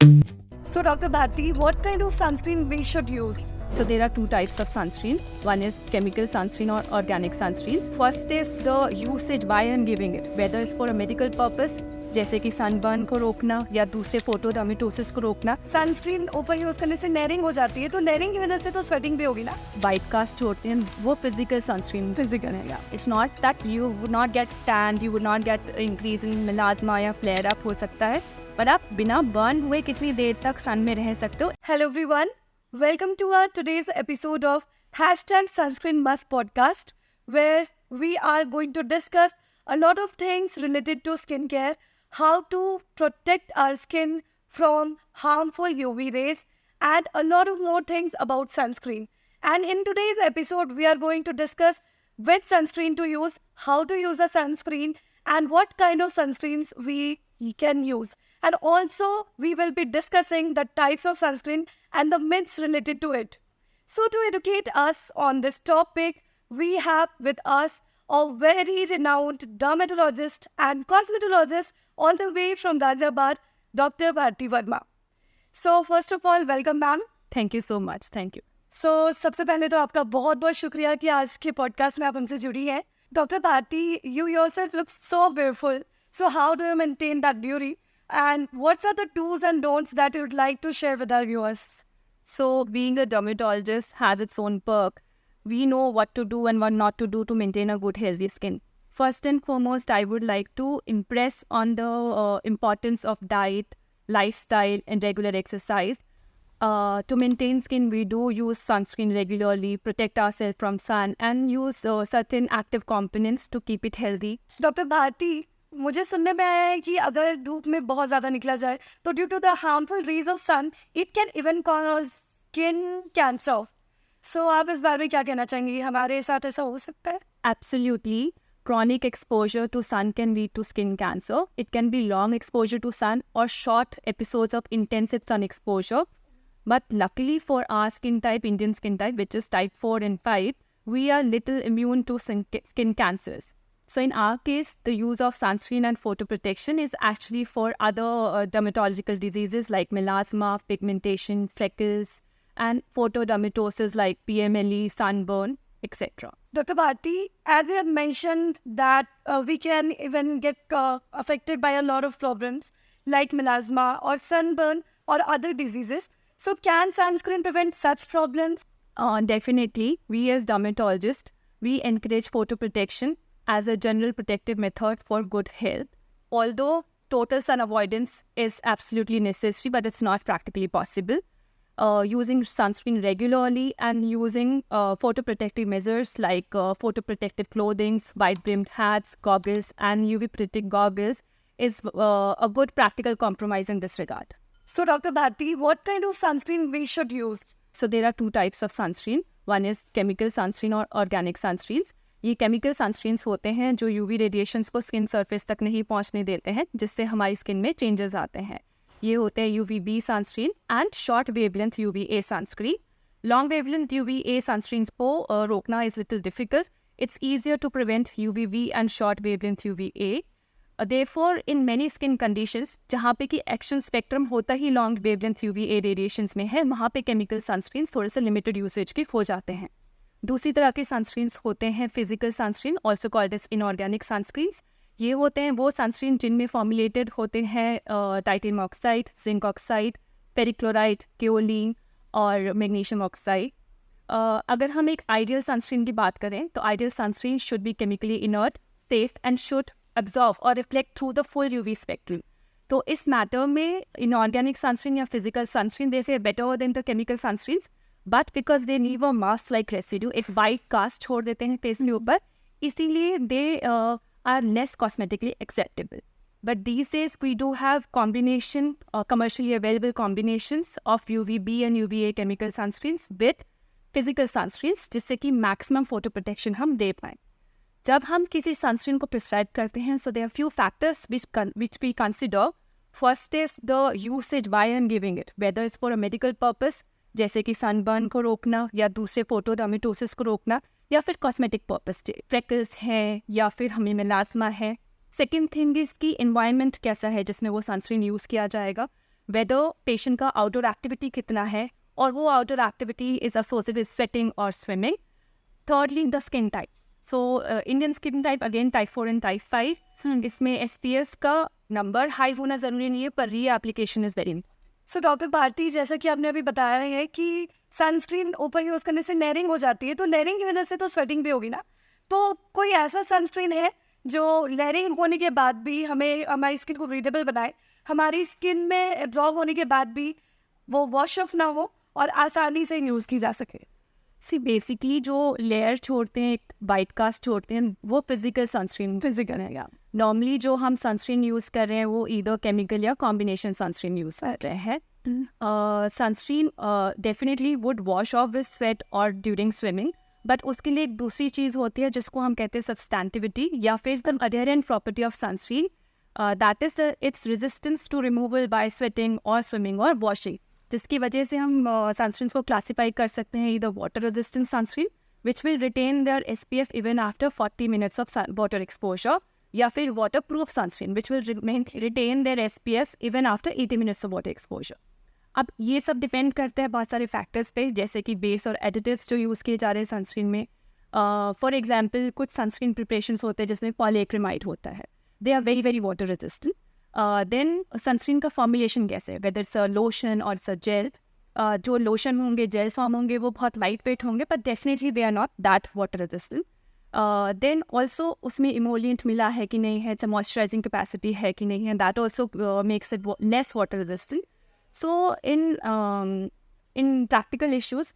So, Dr. Bharti, what kind of sunscreen we should use? So there are two types of sunscreen. One is chemical sunscreen or organic sunscreens. First is the usage why I'm giving it, whether it's for a medical purpose, जैसे कि sunburn को रोकना या दूसरे फोटोडर्मेटोसिस को रोकना. Sunscreen ऊपर use करने से नेरिंग हो जाती है, तो नेरिंग की वजह से तो स्वेटिंग भी होगी ना. वाइट कास्ट जो होते हैं वो फिजिकल सनस्क्रीन. फिजिकल है. It's not that you would not get tan, you would not get increase in melasma या फ्लेयर अप हो सकता है, पर आप बिना बर्न हुए कितनी देर तक सन में रह सकते हो. Hello everyone, welcome to our today's episode of #SunscreenMust podcast, where we are going to discuss a lot of things related to skincare, how to protect our skin from harmful UV rays, and a lot of more things about sunscreen. And in today's episode, we are going to discuss which sunscreen to use, how to use a sunscreen, and what kind of sunscreens we can use. And also, we will be discussing the types of sunscreen and the myths related to it. So, to educate us on this topic, we have with us a very renowned dermatologist and cosmetologist all the way from Ghaziabad, Dr. Bharti Verma. So, first of all, welcome, ma'am. Thank you so much. Thank you. So, सबसे पहले तो आपका बहुत बहुत शुक्रिया कि आज के पॉडकास्ट में आप हमसे जुड़ी हैं. Dr. Bharti, you yourself look so beautiful. So, how do you maintain that beauty? And what are the do's and don'ts that you would like to share with our viewers? So being a dermatologist has its own perk. We know what to do and what not to do to maintain a good healthy skin. First and foremost, I would like to impress on the importance of diet, lifestyle and regular exercise. To maintain skin, we do use sunscreen regularly, protect ourselves from sun and use certain active components to keep it healthy. Dr. Bharti, मुझे सुनने में आया है कि अगर धूप में बहुत ज़्यादा निकला जाए तो due to the harmful rays of sun it can even cause skin cancer. So आप इस बारे में क्या कहना चाहेंगे, हमारे साथ ऐसा हो सकता है? Absolutely. Chronic exposure to sun can lead to skin cancer. It can be long exposure to sun or short episodes of intensive sun exposure. But luckily for our skin type, Indian skin type, which is type 4 and 5, we are little immune to skin cancers. So in our case, the use of sunscreen and photoprotection is actually for other dermatological diseases like melasma, pigmentation, freckles, and photodermatosis like PMLE, sunburn, etc. Dr. Bharti, as you have mentioned that we can even get affected by a lot of problems like melasma or sunburn or other diseases. So can sunscreen prevent such problems? Definitely. We as dermatologists, we encourage photoprotection as a general protective method for good health. Although total sun avoidance is absolutely necessary, but it's not practically possible. Using sunscreen regularly and using photoprotective measures like photoprotective clothing, wide-brimmed hats, goggles, and UV protective goggles is a good practical compromise in this regard. So, Dr. Bharti, what kind of sunscreen we should use? So there are two types of sunscreen. One is chemical sunscreen or organic sunscreens. ये chemical sunscreens होते हैं जो UV radiations को skin surface तक नहीं पहुंचने देते हैं, जिससे हमारी स्किन में चेंजेस आते हैं. ये होते हैं UVB sunscreen and short wavelength UVA sunscreen. Long wavelength UVA sunscreens को रोकना is little difficult. It's easier to prevent UVB and short wavelength UVA. Therefore, in many skin conditions, जहाँ पे कि एक्शन स्पेक्ट्रम होता ही लॉन्ग वेवलेंथ UVA रेडिएशंस में है, वहाँ पे केमिकल सनस्क्रीन्स थोड़े से लिमिटेड यूसेज के हो जाते हैं. दूसरी तरह के सनस्क्रीन्स होते हैं physical sunscreen, also called as inorganic sunscreens. ये होते हैं वो सनस्क्रीन जिनमें फॉर्मुलेटेड होते हैं titanium oxide, zinc oxide, perchloride, kaolin और मैग्नीशियम ऑक्साइड. अगर हम एक आइडियल सनस्क्रीन की बात करें तो ideal sunscreen should be chemically inert, safe and should absorb or reflect through the full UV spectrum. तो इस मैटर में इनऑर्गेनिक सनस्क्रीन या physical sunscreen they fare better than the chemical sunscreens, but because they leave a mask like residue, एक white cast छोड़ देते हैं face के ऊपर, इसीलिए they are less cosmetically acceptable. But these days we do have combination commercially available combinations of UVB and UVA chemical sunscreens with physical sunscreens, जिससे कि maximum photo protection हम दे पाएँ. जब हम किसी सनस्क्रीन को प्रिस्क्राइब करते हैं, so there are few factors which we consider. First is the usage why I am giving it, whether it's for a medical purpose जैसे कि सनबर्न को रोकना या दूसरे फोटोडर्मेटोसिस को रोकना, या फिर कॉस्मेटिक पर्पस, फ्रेकल्स है या फिर हमें मेलास्मा है. सेकेंड थिंग इज कि एनवायरनमेंट कैसा है जिसमें वो सनस्क्रीन यूज़ किया जाएगा. वेदर पेशेंट का आउटडोर एक्टिविटी कितना है और वो outdoor activity is associated with sweating और swimming. Thirdly, the skin type. So, Indian skin type again type 4 and type 5. इसमें SPF का नंबर हाई होना ज़रूरी नहीं है, पर reapplication is very important. So doctor Bharti, जैसा कि आपने अभी बताया है कि सनस्क्रीन ऊपर यूज़ करने से नेरिंग हो जाती है, तो नेरिंग की वजह से तो स्वेटिंग भी होगी ना. तो कोई ऐसा सनस्क्रीन है जो लेयरिंग होने के बाद भी हमें हमारी स्किन को ब्रीदेबल बनाए, हमारी स्किन में एब्जॉर्ब होने के बाद भी वो वॉश ऑफ ना हो और आसानी से यूज़ की जा सके? सी बेसिकली जो लेयर छोड़ते हैं, एक वाइट कास्ट छोड़ते हैं, वो फिजिकल सनस्क्रीन है. या नॉर्मली जो हम सनस्क्रीन यूज़ कर रहे हैं वो ईदर केमिकल या कॉम्बिनेशन सनस्क्रीन यूज़ कर रहे हैं. Sunscreen definitely would wash off with sweat और ड्यूरिंग स्विमिंग, बट उसके लिए एक दूसरी चीज़ होती है जिसको हम कहते हैं सब्सटैंटिविटी या फिर the adherent property of sunscreen, that is its resistance to removal by sweating और स्विमिंग और वॉशिंग, जिसकी वजह से हम सनस्क्रीन को क्लासीफाई कर सकते हैं either water resistant sunscreen which will retain their SPF even after 40 minutes of water exposure, या फिर waterproof sunscreen which will retain their SPF even after 80 minutes of water exposure. अब ये सब depend करता है बहुत सारे फैक्टर्स पे, जैसे कि बेस और एडिटिव्स जो यूज़ किए जा रहे हैं सनस्क्रीन में. फॉर एग्जांपल कुछ सनस्क्रीन प्रिपरेशंस होते हैं जिसमें पॉलीएक्रिमाइड होता है, they are very very water resistant. Then sunscreen का फॉर्मुलेशन कैसे है, वेदर इट्स अ लोशन और इट्स अ जेल. जो लोशन होंगे, जेल फॉर्म होंगे, वो बहुत लाइट वेट होंगे, but definitely they are not that water resistant. Then also उसमें इमोलियंट मिला है कि नहीं है, मॉइस्चराइजिंग कैपेसिटी है कि नहीं है, that also makes it less water resistant. So in practical issues,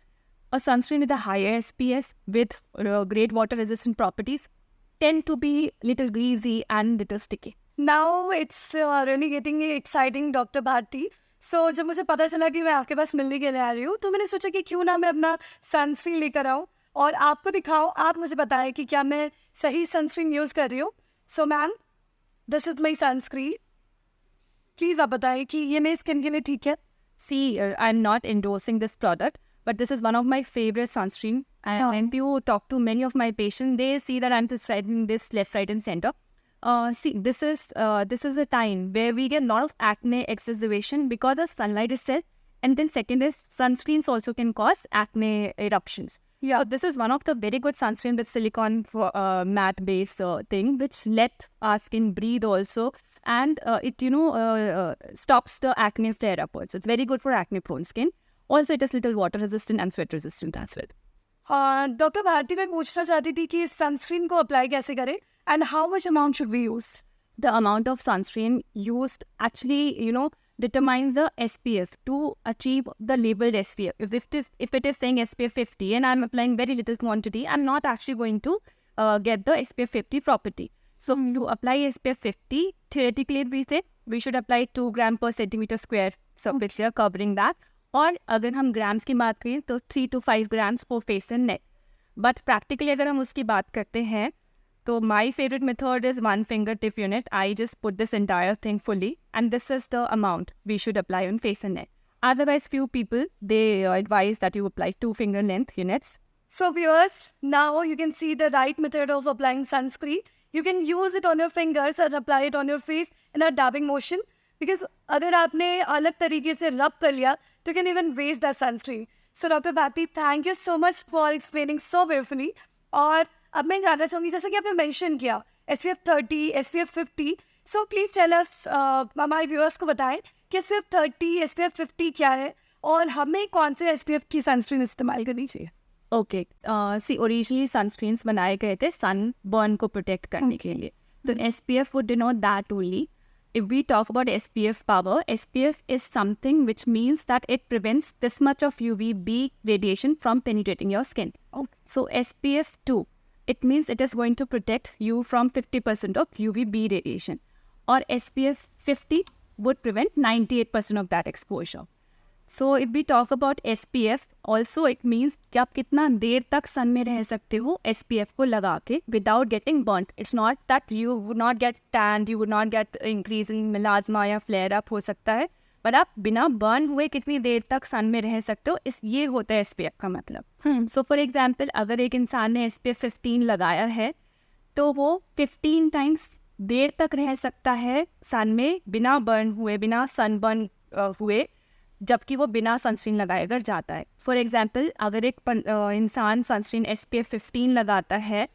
a sunscreen with a higher SPF with great water resistant properties tend to be little greasy and little sticky. Now it's really getting exciting, Dr. Bharti. So जब मुझे पता चला कि मैं आपके पास मिलने के लिए आ रही हूँ, तो मैंने सोचा कि क्यों ना मैं अपना सनस्क्रीन लेकर आऊँ और आपको दिखाऊँ, आप मुझे बताएं कि क्या मैं सही सनस्क्रीन यूज़ कर रही हूँ. So ma'am, this is my sunscreen. Please आप बताएं कि ये मेरी स्किन के लिए ठीक है? See, I'm not endorsing this product, but this is one of my favorite sunscreen. And when you talk to many of my patients, they see that I'm prescribing this left, right, and center. See, this is a time where we get a lot of acne exacerbation because of sunlight itself. And then second is sunscreens also can cause acne eruptions. Yeah. So this is one of the very good sunscreen with silicone for matte base thing, which let our skin breathe also, and it stops the acne flare up also. It's very good for acne prone skin. Also, it is little water resistant and sweat resistant as well. Doctor Bharti, मैं पूछना चाहती थी कि sunscreen को apply कैसे करें and how much amount should we use? The amount of sunscreen used actually, determines the SPF to achieve the labeled SPF. If it is saying SPF 50 and I'm applying very little quantity, I'm not actually going to get the SPF 50 property. So to apply SPF 50, theoretically we say we should apply 2 gram per centimeter square surface area covering that. और अगर हम grams की बात करें तो 3 to 5 grams for face and neck. But practically अगर हम उसकी बात करते हैं, so my favorite method is 1 fingertip unit. I just put this entire thing fully, and this is the amount we should apply on face and neck. Otherwise, few people, they advise that you apply 2 finger length units. So viewers, now you can see the right method of applying sunscreen. You can use it on your fingers and apply it on your face in a dabbing motion. Because अगर आपने अलग तरीके से rub कर लिया, तो you can even waste that sunscreen. So Dr. Bharti, thank you so much for explaining so beautifully. और अब मैं जानना चाहूँगी, जैसे कि आपने मेंशन किया SPF 30, SPF 50. So please tell us, हमारे व्यूअर्स को बताएं कि SPF 30, SPF 50 क्या है और हमें कौन से SPF की सनस्क्रीन इस्तेमाल करनी चाहिए? ओके, सी ओरिजिनली सनस्क्रीन्स बनाए गए थे सन बर्न को प्रोटेक्ट करने के लिए, तो SPF would denote that only. If we talk about SPF power, SPF is something which means that it prevents this much of UVB radiation from penetrating your skin. Okay. So SPF 2, it means it is going to protect you from 50% of UVB radiation. Or SPF 50 would prevent 98% of that exposure. So if we talk about SPF, also it means कि आप कितना देर तक सन में रह सकते हो SPF को लगा के without getting burnt. It's not that you would not get tanned, you would not get increase in melasma या flare up हो सकता है, पर आप बिना बर्न हुए कितनी देर तक सन में रह सकते हो, ये होता है SPF का मतलब. So for example, अगर एक इंसान ने SPF 15 लगाया है तो वो 15 times देर तक रह सकता है सन में बिना बर्न हुए, बिना सन बर्न हुए जबकि वो बिना सनस्क्रीन लगाए अगर जाता है। फॉर एग्जांपल अगर एक इंसान सनस्क्रीन SPF 15 लगाता है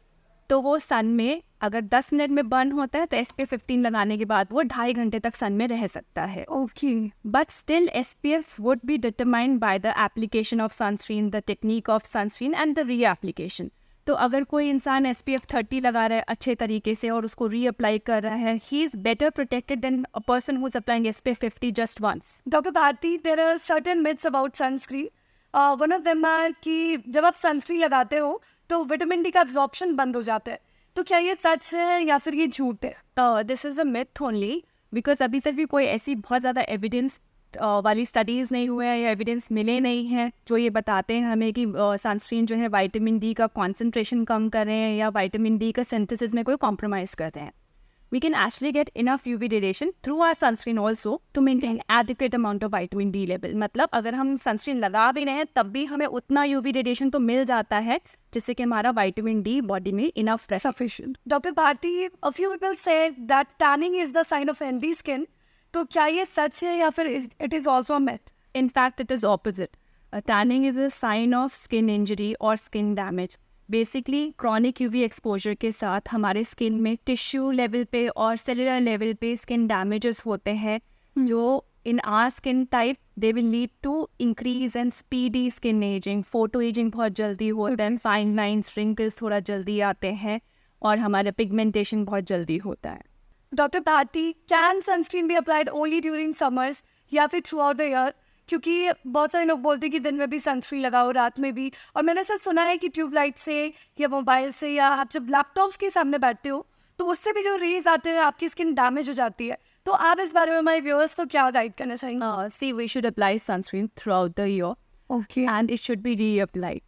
तो वो सन में अगर 10 मिनट में बर्न होता है तो SPF 15 लगाने के बाद वो 2.5 घंटे तक सन में रह सकता है। Okay, but still SPF would be determined by the application of sunscreen, the technique of sunscreen and the री एप्लीकेशन। तो अगर कोई इंसान SPF 30 लगा रहा है अच्छे तरीके से और उसको री अप्लाई कर रहा है, he is better protected than a person who is applying SPF 50 just once. Doctor Bharti, there are certain myths about sunscreen. One of them are कि जब आप सनस्क्रीन लगाते हो तो विटामिन डी का एब्जॉर्प्शन बंद हो जाता है, तो क्या ये सच है या फिर ये झूठ है? This is a myth only, because अभी तक भी कोई ऐसी बहुत ज़्यादा एविडेंस वाली स्टडीज़ नहीं हुए हैं या एविडेंस मिले नहीं हैं जो ये बताते हैं हमें कि सनस्क्रीन जो है विटामिन डी का कॉन्सेंट्रेशन कम कर रहे हैं या विटामिन डी का सिंथेसिस में कोई कॉम्प्रोमाइज़ कर रहे हैं। We can actually get enough UV radiation through our sunscreen also to maintain adequate amount of vitamin D level. मतलब अगर हम सनस्क्रीन लगा भी रहे हैं तब भी हमें उतना UV रेडिएशन तो मिल जाता है जिससे कि हमारा विटामिन डी बॉडी में इनफ रहे। Sufficient. Doctor Bharti, a few people say that tanning is the sign of healthy skin. तो क्या ये सच है या फिर it is also a myth? In fact, it is opposite. Tanning is a sign of skin injury or skin damage. Basically chronic UV exposure के साथ हमारे skin में टिश्यू लेवल पे और सेलुलर लेवल पे स्किन डैमेजेस होते हैं जो in our skin type they will lead to increase and speedy skin aging. Photo aging बहुत जल्दी होता है, फाइन लाइन्स रिंकल्स थोड़ा जल्दी आते हैं और हमारा पिगमेंटेशन बहुत जल्दी होता है। Doctor Bharti, can sunscreen be applied only during summers या फिर थ्रू आउट द ईयर? क्योंकि बहुत सारे लोग बोलते हैं कि दिन में भी सनस्क्रीन लगाओ, रात में भी, और मैंने ऐसा सुना है कि ट्यूबलाइट से या मोबाइल से या आप जब लैपटॉप्स के सामने बैठते हो तो उससे भी जो रेज आते हैं आपकी स्किन डैमेज हो जाती है। तो आप इस बारे में हमारे व्यूअर्स को क्या गाइड करना चाहेंगे? See we should apply sunscreen throughout the year okay, and it should be reapplied.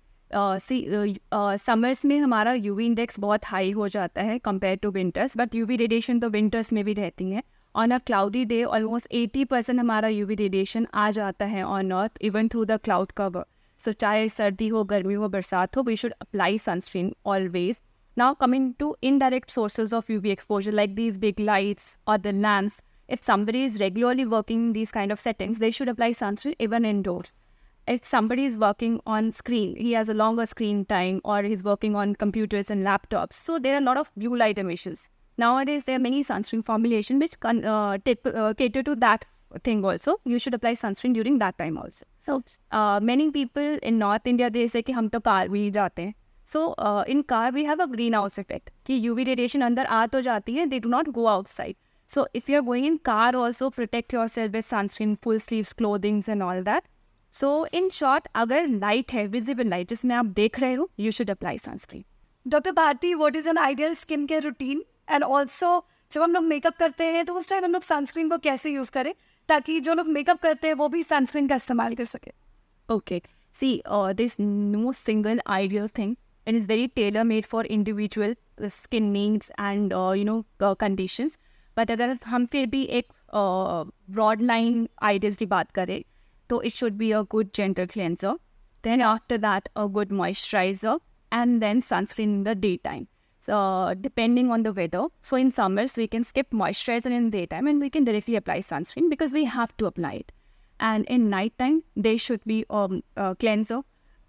Summers में हमारा यूवी इंडेक्स बहुत हाई हो जाता है compare to winters, but UV radiation तो विंटर्स में भी रहती है। On a cloudy day almost 80% हमारा यूवी रेडिएशन आ जाता है on earth even through the cloud cover. So चाहे सर्दी हो, गर्मी हो, बरसात हो, we should apply sunscreen always. Now coming to indirect sources of UV exposure like these big lights और the lamps, if somebody is regularly working in these kind of settings, they should apply sunscreen even indoors. If somebody is working on screen, he has a longer screen time or he's working on computers and laptops, so there are a lot of blue light emissions. Nowadays, there are many sunscreen formulation which cater to that thing also. You should apply sunscreen during that time also. Many people in North India, they say कि हम तो car में ही जाते हैं. So in car we have a greenhouse effect कि UV radiation अंदर आ तो जाती है, they do not go outside. So if you're going in car also, protect yourself with sunscreen, full sleeves clothings and all that. So in short, अगर light है, visible light जिसमें आप देख रहे हो, you should apply sunscreen. Doctor Bharti, what is an ideal skin care routine? And also जब हम लोग मेकअप करते हैं तो उस टाइम हम लोग सनस्क्रीन को कैसे यूज करें ताकि जो लोग मेकअप करते हैं वो भी सनस्क्रीन का इस्तेमाल कर सके? Okay. See, there's no single ideal thing. It is very tailor-made for individual skin needs and conditions. But अगर हम फिर भी एक broad line ideals की बात करें तो it should be a good gentle cleanser. Then after that, a good moisturizer and then sunscreen in the daytime. So depending on the weather. So in summers, we can skip moisturizer in daytime and we can directly apply sunscreen because we have to apply it. And in nighttime, there should be a cleanser.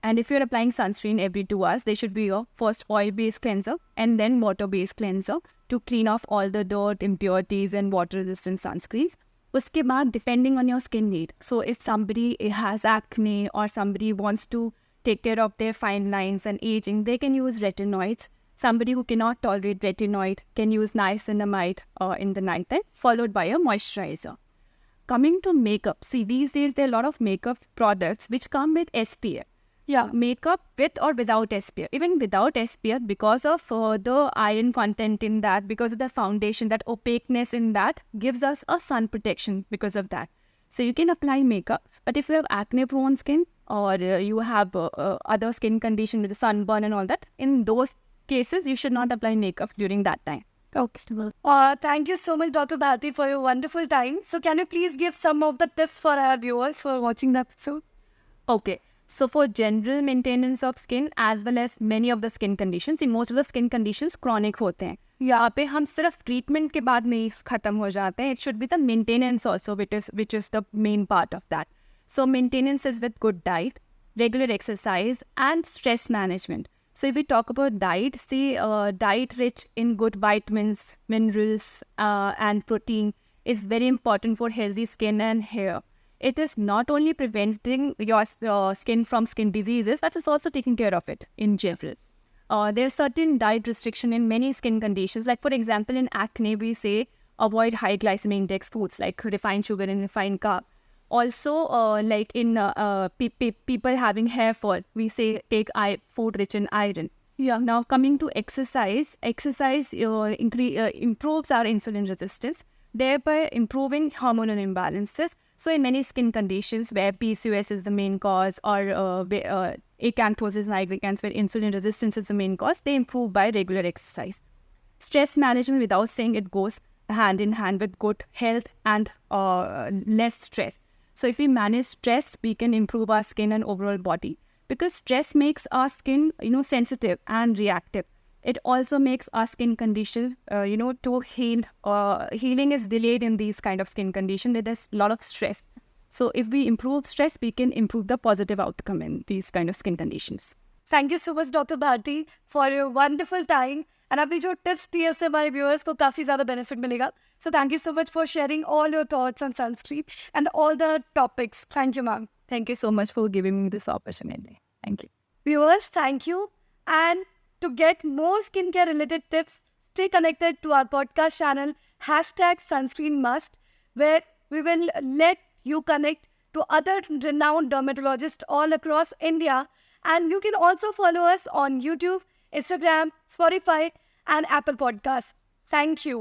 And if you're applying sunscreen every 2 hours, there should be a first oil-based cleanser and then water-based cleanser to clean off all the dirt, impurities and water-resistant sunscreens. Uske baad, depending on your skin need. So if somebody has acne or somebody wants to take care of their fine lines and aging, they can use retinoids. Somebody who cannot tolerate retinoid can use niacinamide in the nighttime, followed by a moisturizer. Coming to makeup, see these days there are a lot of makeup products which come with SPF. Yeah. Makeup with or without SPF. Even without SPF, because of the iron content in that, because of the foundation, that opaqueness in that gives us a sun protection because of that. So you can apply makeup, but if you have acne-prone skin or you have other skin condition with sunburn and all that, in those cases, you should not apply makeup during that time. Okay. Thank you so much, Dr. Bharti, for your wonderful time. So can you please give some of the tips for our viewers for watching the episode? Okay. So for general maintenance of skin as well as many of the skin conditions, in most of the skin conditions chronic होते हैं. यहाँ पे हम सिर्फ treatment के बाद नहीं ख़त्म हो जाते हैं. It should be the maintenance also which is the main part of that. So maintenance is with good diet, regular exercise, and stress management. So if we talk about diet, say diet rich in good vitamins, minerals, and protein is very important for healthy skin and hair. It is not only preventing your skin from skin diseases, but it's also taking care of it in general. There's certain diet restriction in many skin conditions. Like for example, in acne, we say avoid high glycemic index foods like refined sugar and refined carb. Also, like in people having hair fall, we say take food rich in iron. Yeah. Now coming to exercise improves our insulin resistance, thereby improving hormonal imbalances. So in many skin conditions where PCOS is the main cause, or acanthosis nigricans where insulin resistance is the main cause, they improve by regular exercise. Stress management, without saying, it goes hand in hand with good health and less stress. So if we manage stress, we can improve our skin and overall body, because stress makes our skin, sensitive and reactive. It also makes our skin condition, to heal. Healing is delayed in these kind of skin condition where there's a lot of stress. So if we improve stress, we can improve the positive outcome in these kind of skin conditions. Thank you so much, Dr. Bharti, for your wonderful time. And आपने जो tips दिए उससे हमारे viewers को काफ़ी ज़्यादा benefit मिलेगा. So thank you so much for sharing all your thoughts on sunscreen and all the topics. Thank you, ma'am. Thank you so much for giving me this opportunity. Thank you. Viewers, thank you. And to get more skincare related tips, stay connected to our podcast channel, #SunscreenMust, where we will let you connect to other renowned dermatologists all across India. And you can also follow us on YouTube, Instagram, Spotify, and Apple Podcasts. Thank you.